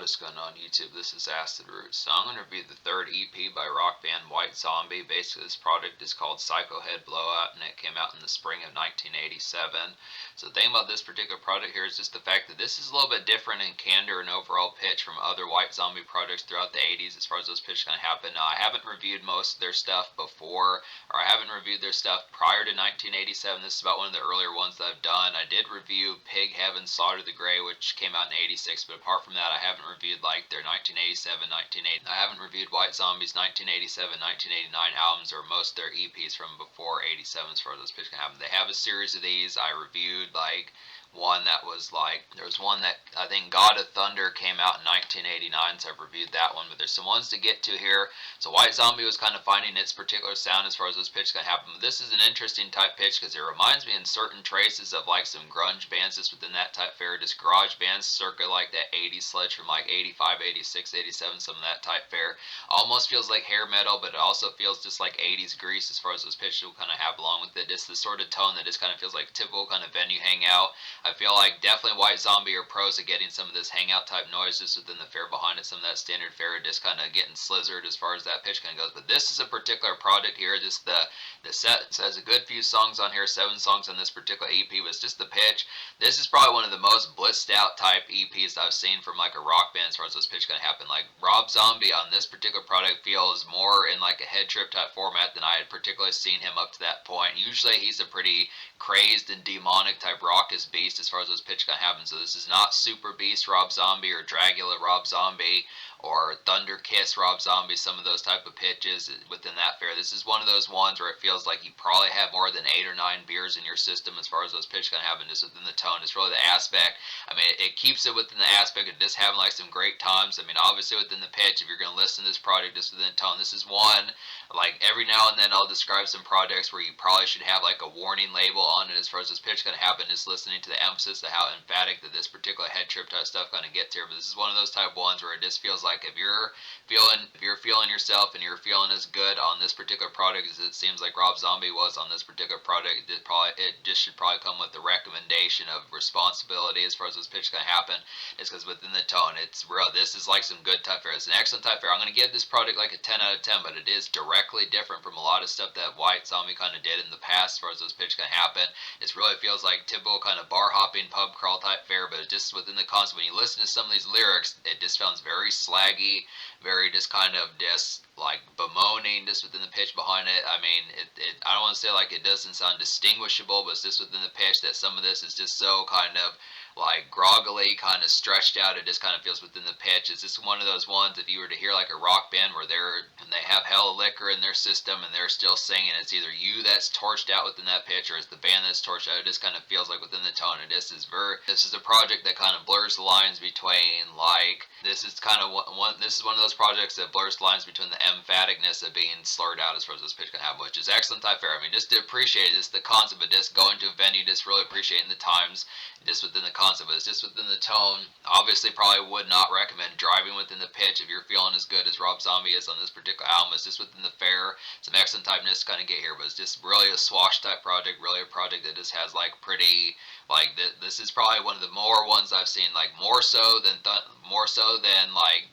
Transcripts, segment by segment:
what is going on YouTube? This is Acid Roots. So I'm going to review the third EP by rock band White Zombie. Basically this project is called Psycho Head Blowout and it came out in the spring of 1987. So the thing about this particular project here is just the fact that this is a little bit different in candor and overall pitch from other White Zombie projects throughout the 80s as far as those pitches kind of happen. Now I haven't reviewed most of their stuff before, or I haven't reviewed their stuff prior to 1987. This is about one of the earlier ones that I've done. I did review Pig Heaven Slaughter the Gray, which came out in 86, but apart from that I haven't reviewed like their 1987, 1980. I haven't reviewed White Zombie's 1987, 1989 albums or most of their EPs from before 87 as far as those pitches can happen. They have a series of these. I reviewed like one that was like, there was one that I think God of Thunder came out in 1989, so I've reviewed that one, but there's some ones to get to here. So White Zombie was kind of finding its particular sound as far as those pitches can happen. But this is an interesting type pitch because it reminds me in certain traces of like some grunge bands just within that type fare, just garage bands circa like that 80s sludge from like 85, 86, 87, some of that type fare. Almost feels like hair metal, but it also feels just like 80s Grease as far as those pitches will kind of have along with it. It's the sort of tone that just kind of feels like typical kind of venue hangout. I feel like definitely White Zombie are pros at getting some of this hangout type noise just within the fare behind it, some of that standard fare just kind of getting slizzard as far as that pitch kind of goes. But this is a particular project here, just the set has a good few songs on here, 7 songs on this particular EP, but it's just the pitch. This is probably one of the most blitzed out type EPs I've seen from like a rock band as far as those pitch kind of happen. Like Rob Zombie on this particular product feels more in like a head trip type format than I had particularly seen him up to that point. Usually he's a pretty crazed and demonic type raucous beast as far as those pitch kind of happen. So this is not Super Beast Rob Zombie or Dragula Rob Zombie or Thunder Kiss Rob Zombie, some of those type of pitches within that fare. This is one of those ones where it feels like you probably have more than 8 or 9 beers in your system as far as those pitches kind of happen just within the tone. It's really the aspect. I mean, it keeps it within the aspect of just having like some great times. I mean, obviously within the pitch, if you're going to listen to this project just within the tone, this is one, like every now and then I'll describe some projects where you probably should have like a warning label on it as far as this pitch going to happen, just listening to the emphasis of how emphatic that this particular head trip type stuff kind of gets here. But this is one of those type ones where it just feels like if you're feeling yourself and you're feeling as good on this particular product as it seems like Rob Zombie was on this particular product, it just should probably come with the recommendation of responsibility as far as this pitch can happen. It's because within the tone, it's real. This is like some good type fare. It's an excellent type fare. I'm going to give this product like a 10 out of 10, but it is directly different from a lot of stuff that White Zombie kind of did in the past as far as those pitch can happen. It really feels like typical kind of bar hopping pub crawl type fare, but it just within the concept, when you listen to some of these lyrics, it just sounds very slaggy, very just kind of just like bemoaning just within the pitch behind it. I mean, I don't want to say like it doesn't sound distinguishable, but it's just within the pitch that some of this is just so kind of like groggily kind of stretched out. It just kind of feels within the pitch. It's just one of those ones, if you were to hear like a rock band where they have hella liquor in their system and they're still singing, it's either you that's torched out within that pitch or it's the band that's torched out. It just kind of feels like within the tone. This is a project that kind of blurs the lines between like, this is one of those projects that blurs the lines between the emphaticness of being slurred out as far as this pitch can have, which is excellent type fare. I mean, just to appreciate just the concept of just going to a venue, just really appreciating the times just within the concept, but it's just within the tone. Obviously probably would not recommend driving within the pitch if you're feeling as good as Rob Zombie is on this particular album. It's just within the fare, some excellent typeness to kind of get here, but it's just really a swash type project, really a project that just has like pretty, like this is probably one of the more ones I've seen, like more so than like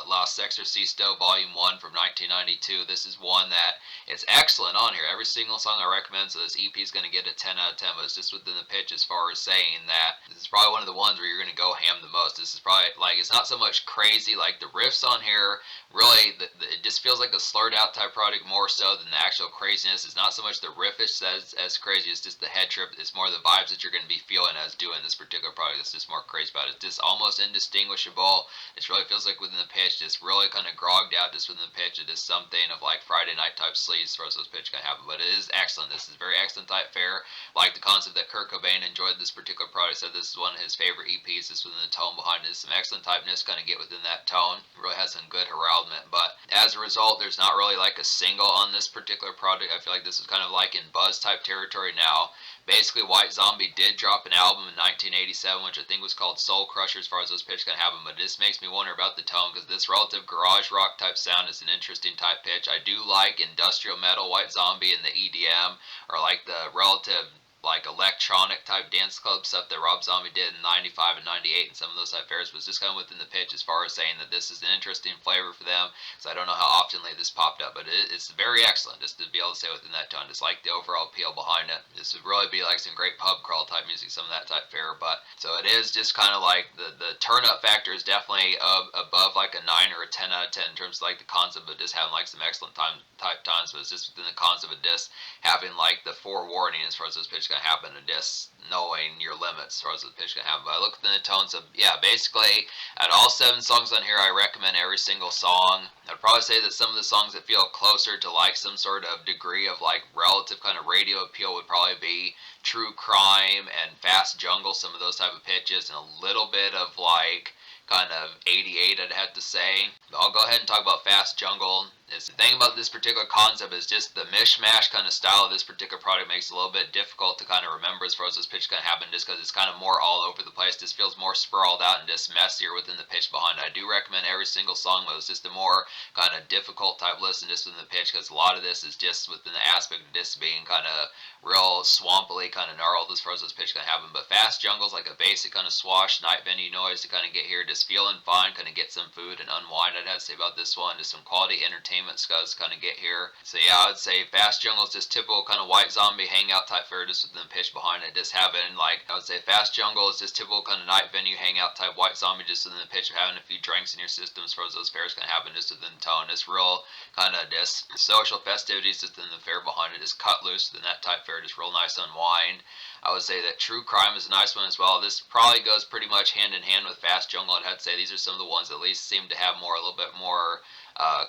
Los Exorcisto Volume 1 from 1992. This is one that it's excellent on here. Every single song I recommend, so this EP is going to get a 10 out of 10, but it's just within the pitch as far as saying that this is probably one of the ones where you're going to go ham the most. This is probably, like, it's not so much crazy, like the riffs on here, really, it just feels like a slurred out type product more so than the actual craziness. It's not so much the riffish as crazy, it's just the head trip. It's more the vibes that you're going to be feeling as doing this particular product. It's just more crazy about it. It's just almost indistinguishable. It really feels like within the pitch, just really kind of grogged out just within the pitch. It is something of like Friday night type sleeves as far as those pitch can happen, but it is excellent. This is very excellent type fare. Like the concept that Kurt Cobain enjoyed this particular product, said this is one of his favorite EPs. Just within the tone behind it, some excellent typeness kind of get within that tone. It really has some good heraldment, but as a result, there's not really like a single on this particular project. I feel like this is kind of like in Buzz type territory now. Basically, White Zombie did drop an album in 1987, which I think was called Soul Crusher as far as those pitches can happen, but this makes me wonder about the tone, because this relative garage rock type sound is an interesting type pitch. I do like industrial metal White Zombie and the EDM, or like the relative like electronic type dance club stuff that Rob Zombie did in 95 and 98 and some of those type fairs was just kind of within the pitch as far as saying that this is an interesting flavor for them, because I don't know how oftenly this popped up, but it's very excellent just to be able to say within that tone. Just like the overall appeal behind it. This would really be like some great pub crawl type music, some of that type fare. But so it is just kind of like the turn up factor is definitely above like a 9 or a 10 out of 10 in terms of like the concept of just having like some excellent type times, but it's just within the concept of just having like the forewarning as far as those pitches gonna happen, and just knowing your limits as far as the pitch can happen. But I look within the tones of, yeah, basically at all 7 songs on here, I recommend every single song. I'd probably say that some of the songs that feel closer to like some sort of degree of like relative kind of radio appeal would probably be True Crime and Fast Jungle, some of those type of pitches, and a little bit of like kind of 88, I'd have to say. But I'll go ahead and talk about Fast Jungle. The thing about this particular concept is just the mishmash kind of style of this particular product makes it a little bit difficult to kind of remember as far as this pitch can happen, just because it's kind of more all over the place. Just feels more sprawled out and just messier within the pitch behind it. I do recommend every single song, but it's just a more kind of difficult type listen just within the pitch, because a lot of this is just within the aspect of this being kind of real swampily kind of gnarled as far as this pitch can happen. But Fast Jungle's like a basic kind of swash night venue noise to kind of get here, just feeling fine, kind of get some food and unwind. I'd have to say about this one, just some quality entertainment scuzz kind of get here. So yeah, I would say Fast Jungle's just typical kind of White Zombie hangout type fare, just within the pitch behind it, just having like, I would say Fast Jungle is just typical kind of night venue hangout type White Zombie, just within the pitch of having a few drinks in your system as far as those fares can happen, just within the tone. It's real kind of just social festivities just within the fare behind it, just cut loose within that type fare, just real nice unwind. I would say that True Crime is a nice one as well. This probably goes pretty much hand in hand with Fast Jungle. I'd have to say these are some of the ones that at least seem to have more, a little bit more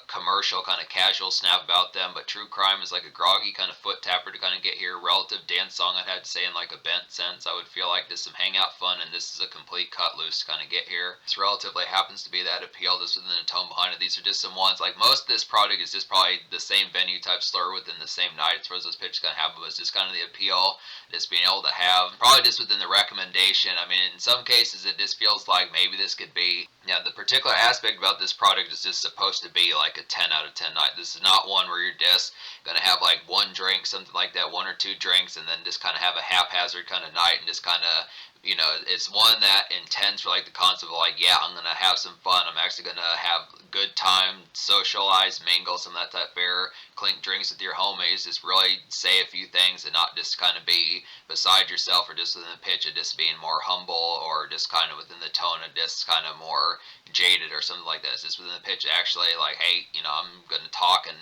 commercial kind of casual snap about them. But True Crime is like a groggy kind of foot tapper to kind of get here. Relative dance song, I'd have to say, in like a bent sense. I would feel like this is some hangout fun, and this is a complete cut loose to kind of get here. This relatively happens to be that appeal just within the tone behind it. These are just some ones, like most of this product is just probably the same venue type slur within the same night as far as those pitches kind of happen, but it's just kind of the appeal, just being able to have, probably just within the recommendation. I mean, in some cases it just feels like maybe this could be, yeah, the particular aspect about this product is just supposed to be like a 10 out of 10 night. This is not one where you're just gonna have like one drink, something like that, 1 or 2 drinks, and then just kind of have a haphazard kind of night and just kind of, you know, it's one that intends for like the concept of like, yeah, I'm gonna have some fun, I'm actually gonna have good time, socialize, mingle, some of that type fare, clink drinks with your homies, just really say a few things and not just kind of be beside yourself or just within the pitch of just being more humble, or just kind of within the tone of just kind of more jaded or something like that. It's just within the pitch actually like, hey, you know, I'm gonna talk and,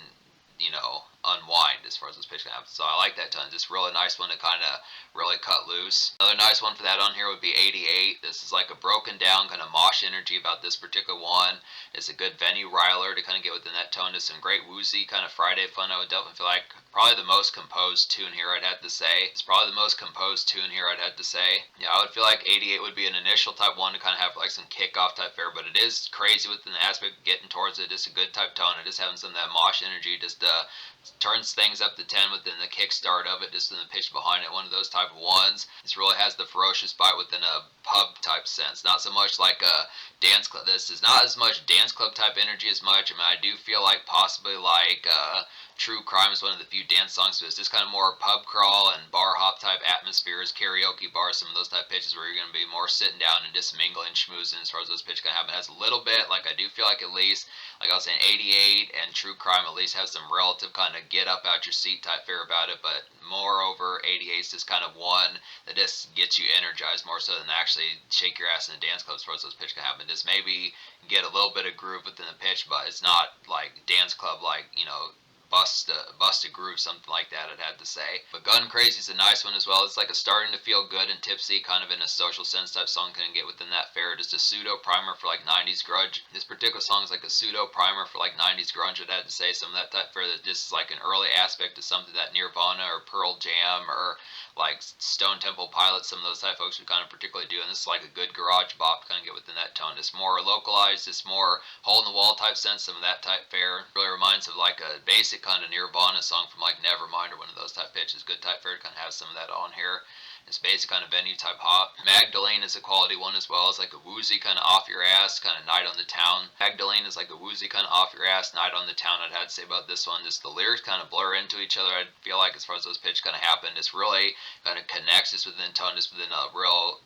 you know, unwind as far as this pitch can happen. So I like that ton. Just really nice one to kind of really cut loose. Another nice one for that on here would be 88. This is like a broken down kind of mosh energy about this particular one. It's a good venue riler to kind of get within that tone. Just some great woozy kind of Friday fun. I would definitely feel like probably the most composed tune here, I'd have to say. It's probably the most composed tune here, I'd have to say. Yeah, I would feel like 88 would be an initial type one to kind of have like some kickoff type fare, but it is crazy within the aspect of getting towards it. Just a good type tone and just having some of that mosh energy, just turns things up to 10 within the kickstart of it, just in the pitch behind it. One of those type of ones. This really has the ferocious bite within a pub type sense. Not so much like a dance club. This is not as much dance club type energy as much. I mean, I do feel like possibly like True Crime is one of the few dance songs, but it's just kind of more pub crawl and bar hop type atmospheres, karaoke bars, some of those type pitches where you're going to be more sitting down and just mingling, schmoozing as far as those pitches can happen. It has a little bit, like I do feel like at least, like I was saying, 88 and True Crime at least have some relative kind of get up out your seat type fare about it, but moreover, 88 is just kind of one that just gets you energized more so than actually shake your ass in a dance club as far as those pitches can happen. Just maybe get a little bit of groove within the pitch, but it's not like dance club, like, you know, bust a groove, something like that, I'd have to say. But Gun Crazy is a nice one as well. It's like a starting to feel good and tipsy, kind of in a social sense type song, can get within that fare. Just a pseudo primer for like 90s grunge. This particular song is like a pseudo primer for like 90s grunge, I'd have to say. Some of that type fare that just is like an early aspect of something that Nirvana or Pearl Jam or like Stone Temple Pilots, some of those type folks would kind of particularly do. And this is like a good garage bop to kind of get within that tone. It's more localized, it's more hole in the wall type sense, some of that type fare. Really reminds of like a basic kind of Nirvana song from like Nevermind or one of those type pitches. Good type fare to kind of have some of that on here. It's basic kind of venue type hop. Magdalene is a quality one as well. It's like a woozy kind of off your ass kind of night on the town. Magdalene is like a woozy kind of off your ass night on the town. I'd have to say about this one. Just the lyrics kind of blur into each other. I feel like as far as those pitch kind of happen, it's really kind of connects just within tone, just within a real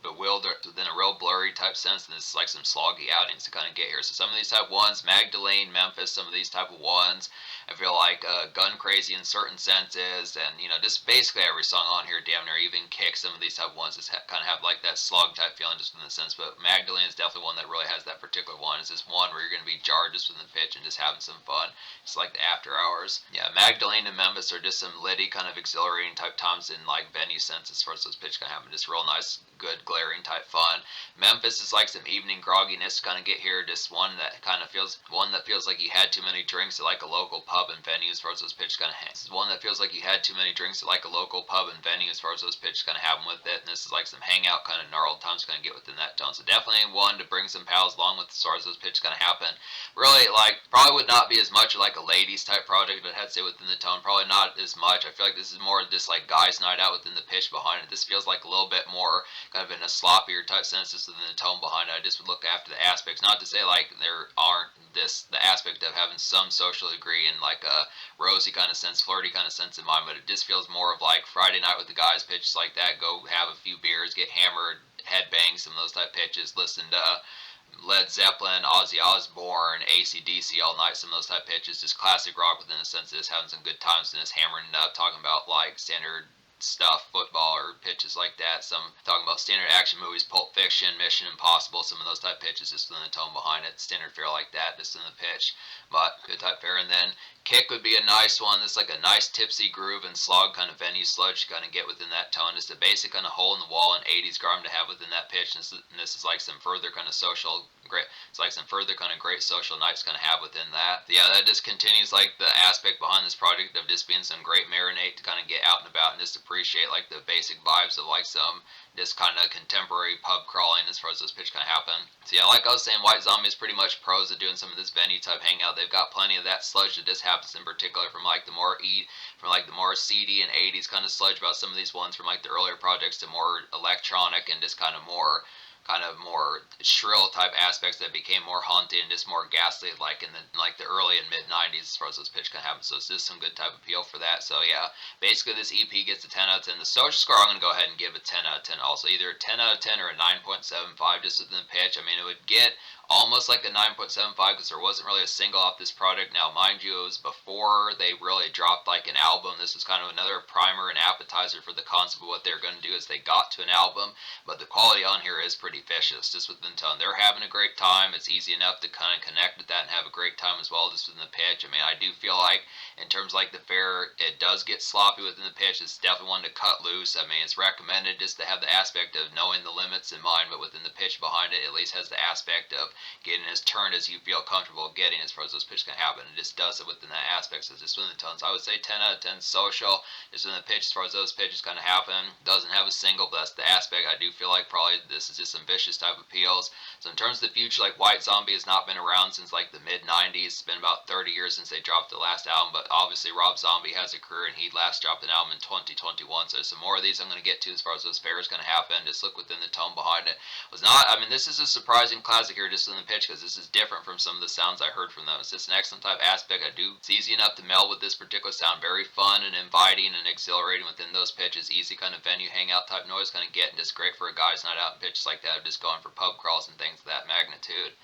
bewildered within a real blurry type sense, and this is like some sloggy outings to kind of get here. So some of these type ones, Magdalene, Memphis, some of these type of ones, I feel like gun crazy in certain senses, and just basically every song on here, damn near even Kick, some of these type ones just kind of have like that slog type feeling just in the sense. But Magdalene is definitely one that really has that particular one. It's this one where you're going to be jarred just within the pitch and just having some fun. It's like the after hours. Yeah, Magdalene and Memphis are just some litty kind of exhilarating type times in like venue sense as far as those pitch kind of happen. Just real nice, good, glaring type fun. Memphis is like some evening grogginess to kind of get here. Just one that feels like you had too many drinks at like a local pub and venue as far as those pitches kind of hang. This is one that feels like you had too many drinks at like a local pub and venue as far as those pitches kind of happen with it. And this is like some hangout kind of gnarled times kind of get within that tone. So definitely one to bring some pals along with as far as those pitches kind of happen. Really, like, probably would not be as much like a ladies type project, but I'd say within the tone, probably not as much. I feel like this is more just like guys' night out within the pitch behind it. This feels like a little bit more kind of in a sloppier type sense just within the tone behind it. I just would look after the aspects. Not to say like there aren't the aspect of having some social degree and like a rosy kind of sense, flirty kind of sense in mind, but it just feels more of like Friday night with the guys pitches like that. Go have a few beers, get hammered, headbang, some of those type pitches, listen to Led Zeppelin, Ozzy Osbourne, AC/DC all night, some of those type pitches, just classic rock within the sense of just having some good times and just hammering it up, talking about like standard stuff, football or pitches like that. Some talking about standard action movies, Pulp Fiction, Mission Impossible, some of those type pitches just in the tone behind it. Standard fare like that, just in the pitch. But good type fare. And then Kick would be a nice one. This is like a nice tipsy groove and slog kind of venue sludge to kind of get within that tone. Just a basic kind of hole in the wall and 80s grime to have within that pitch. And this is like some further kind of social great. It's like some further kind of great social nights kind of have within that. Yeah, that just continues like the aspect behind this project of just being some great marinade to kind of get out and about and just appreciate like the basic vibes of like some just kind of contemporary pub crawling as far as this pitch kind of happen. So yeah, like I was saying, White Zombie is pretty much pros at doing some of this venue type hangout. They've got plenty of that sludge that just happens in particular from like the more seedy and 80s kind of sludge about some of these ones from like the earlier projects to more electronic and just kind of more shrill type aspects that became more haunted and just more ghastly like in the early and mid 90s as far as those pitch can happen. So it's just some good type of appeal for that. So yeah, basically this EP gets a 10 out of 10. The social score I'm going to go ahead and give a 10 out of 10 also. Either a 10 out of 10 or a 9.75 just within the pitch. I mean, it would get almost like a 9.75 because there wasn't really a single off this product. Now, mind you, it was before they really dropped like an album. This was kind of another primer and appetizer for the concept of what they're going to do as they got to an album. But the quality on here is pretty vicious, just within tone. They're having a great time. It's easy enough to kind of connect with that and have a great time as well, just within the pitch. I mean, I do feel like in terms of like the fare, it does get sloppy within the pitch. It's definitely one to cut loose. I mean, it's recommended just to have the aspect of knowing the limits in mind, but within the pitch behind it, at least has the aspect of getting as turned as you feel comfortable getting as far as those pitches can happen. It just does it within that aspect. So just within the tones, I would say 10 out of 10 social. Just within the pitch as far as those pitches kind of happen. Doesn't have a single, but that's the aspect. I do feel like probably this is just some vicious type appeals. So in terms of the future, like White Zombie has not been around since like the mid 90s. It's been about 30 years since they dropped the last album, but obviously Rob Zombie has a career and he last dropped an album in 2021. So some more of these I'm going to get to as far as those fares going to happen. Just look within the tone behind it. This is a surprising classic here just in the pitch because this is different from some of the sounds I heard from them. It's just an excellent type aspect. It's easy enough to meld with this particular sound. Very fun and inviting and exhilarating within those pitches. Easy kind of venue hangout type noise kind of getting just great for a guy's night out in pitches like that of just going for pub crawls and things of that magnitude.